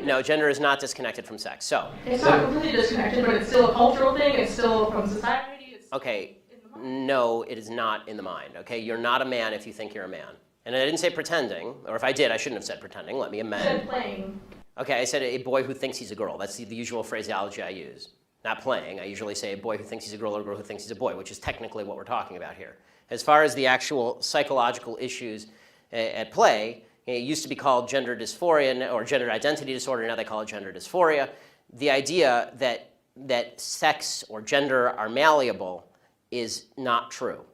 No, gender is not disconnected from sex. So it's not completely disconnected, but it's still a cultural thing. It's still from society. It's okay. No, it is not in the mind. Okay, you're not a man if you think you're a man. And I didn't say pretending, or if I did, I shouldn't have said pretending. Let me amend. You said playing. Okay, I said a boy who thinks he's a girl. That's the usual phraseology I use. Not playing. I usually say a boy who thinks he's a girl or a girl who thinks he's a boy, which is technically what we're talking about here. As far as the actual psychological issues at play, it used to be called gender dysphoria or gender identity disorder. Now they call it gender dysphoria. The idea that sex or gender are malleable is not true.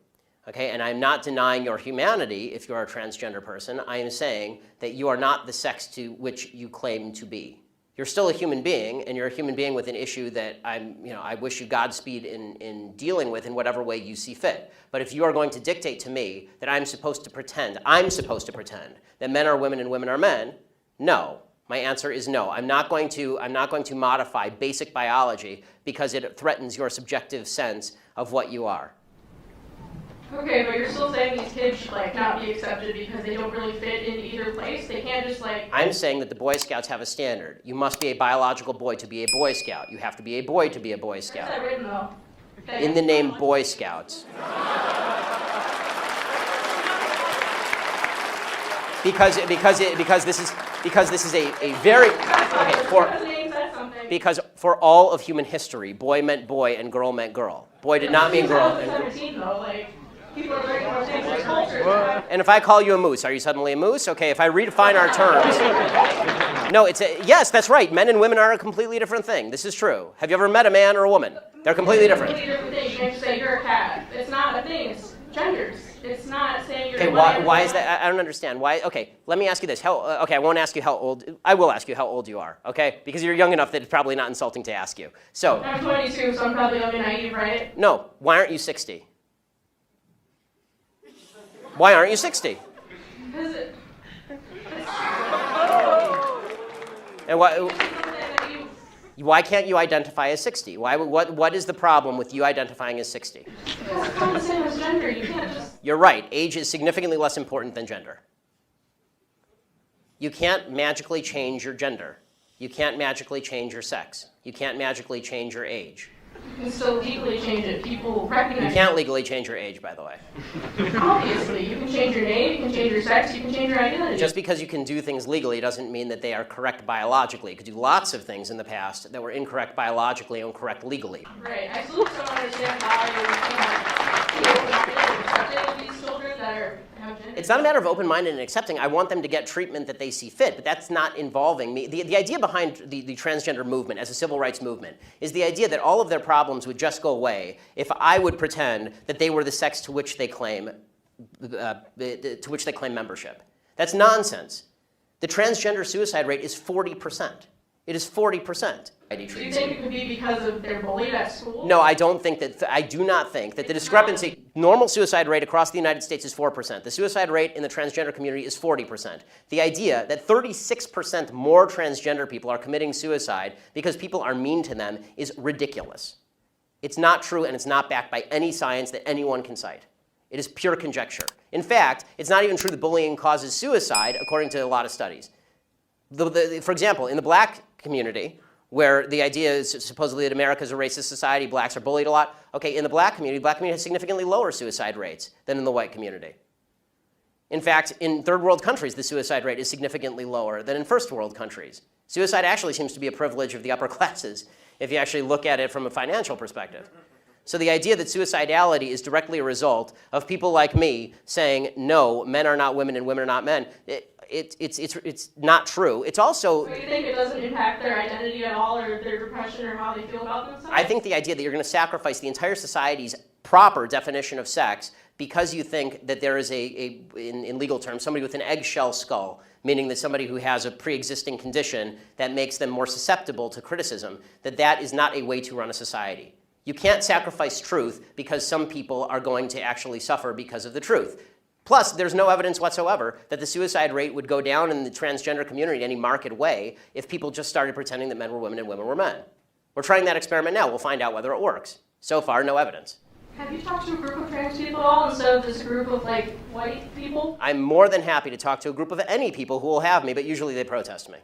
Okay, and I'm not denying your humanity if you're a transgender person. I am saying that you are not the sex to which you claim to be. You're still a human being, and you're a human being with an issue that I wish you Godspeed in dealing with in whatever way you see fit. But if you are going to dictate to me that I'm supposed to pretend that men are women and women are men, no. My answer is no. I'm not going to modify basic biology because it threatens your subjective sense of what you are. Okay, but you're still saying these kids should not be accepted because they don't really fit in either place? They can't just I'm saying that the Boy Scouts have a standard. You must be a biological boy to be a Boy Scout. You have to be a boy to be a Boy Scout. Where's that written, though? Okay. In the name Boy Scouts. Because this is a very because for all of human history, boy meant boy and girl meant girl. Boy did not mean girl. And if I call you a moose, are you suddenly a moose? Okay, if I redefine our terms. No, yes, that's right. Men and women are a completely different thing. This is true. Have you ever met a man or a woman? They're completely different. You can't just say you're a cat. It's not a thing. It's genders. It's not saying you're. Okay, why is that? I don't understand. Why? Okay, let me ask you this. Okay, I won't ask you how old. I will ask you how old you are. Okay, because you're young enough that it's probably not insulting to ask you. So. I'm 22, so I'm probably young and naive, right? No. Why aren't you 60? Why aren't you 60? Because it. And why can't you identify as 60? What is the problem with you identifying as 60? Because it's not the same as gender. You can't just. You're right. Age is significantly less important than gender. You can't magically change your gender. You can't magically change your sex. You can't magically change your age. You can still legally change it. People recognize. You can't legally change your age, by the way. Obviously, you can change your name, you can change your sex, you can change your identity. Just because you can do things legally doesn't mean that they are correct biologically. You could do lots of things in the past that were incorrect biologically and correct legally. Right. I still don't understand how you're accepting these children that are. It's not a matter of open-minded and accepting. I want them to get treatment that they see fit, but that's not involving me. The idea behind the transgender movement as a civil rights movement is the idea that all of their problems would just go away if I would pretend that they were the sex to which they claim membership. That's nonsense. The transgender suicide rate is 40%. It is 40%. Do you think it could be because of they're bullied at school? No, I don't think that. I do not think that the discrepancy. Normal suicide rate across the United States is 4%. The suicide rate in the transgender community is 40%. The idea that 36% more transgender people are committing suicide because people are mean to them is ridiculous. It's not true, and it's not backed by any science that anyone can cite. It is pure conjecture. In fact, it's not even true that bullying causes suicide, according to a lot of studies. For example, in the black community, where the idea is supposedly that America is a racist society, blacks are bullied a lot. Okay, in the black community has significantly lower suicide rates than in the white community. In fact, in third world countries, the suicide rate is significantly lower than in first world countries. Suicide actually seems to be a privilege of the upper classes if you actually look at it from a financial perspective. So the idea that suicidality is directly a result of people like me saying, no, men are not women and women are not men, it's not true. It's also. So you think it doesn't impact their identity at all, or their depression, or how they feel about themselves? I think the idea that you're going to sacrifice the entire society's proper definition of sex because you think that there is in legal terms, somebody with an eggshell skull, meaning that somebody who has a pre-existing condition that makes them more susceptible to criticism, that is not a way to run a society. You can't sacrifice truth because some people are going to actually suffer because of the truth. Plus, there's no evidence whatsoever that the suicide rate would go down in the transgender community in any marked way if people just started pretending that men were women and women were men. We're trying that experiment now. We'll find out whether it works. So far, no evidence. Have you talked to a group of trans people at all instead of this group of white people? I'm more than happy to talk to a group of any people who will have me, but usually they protest me.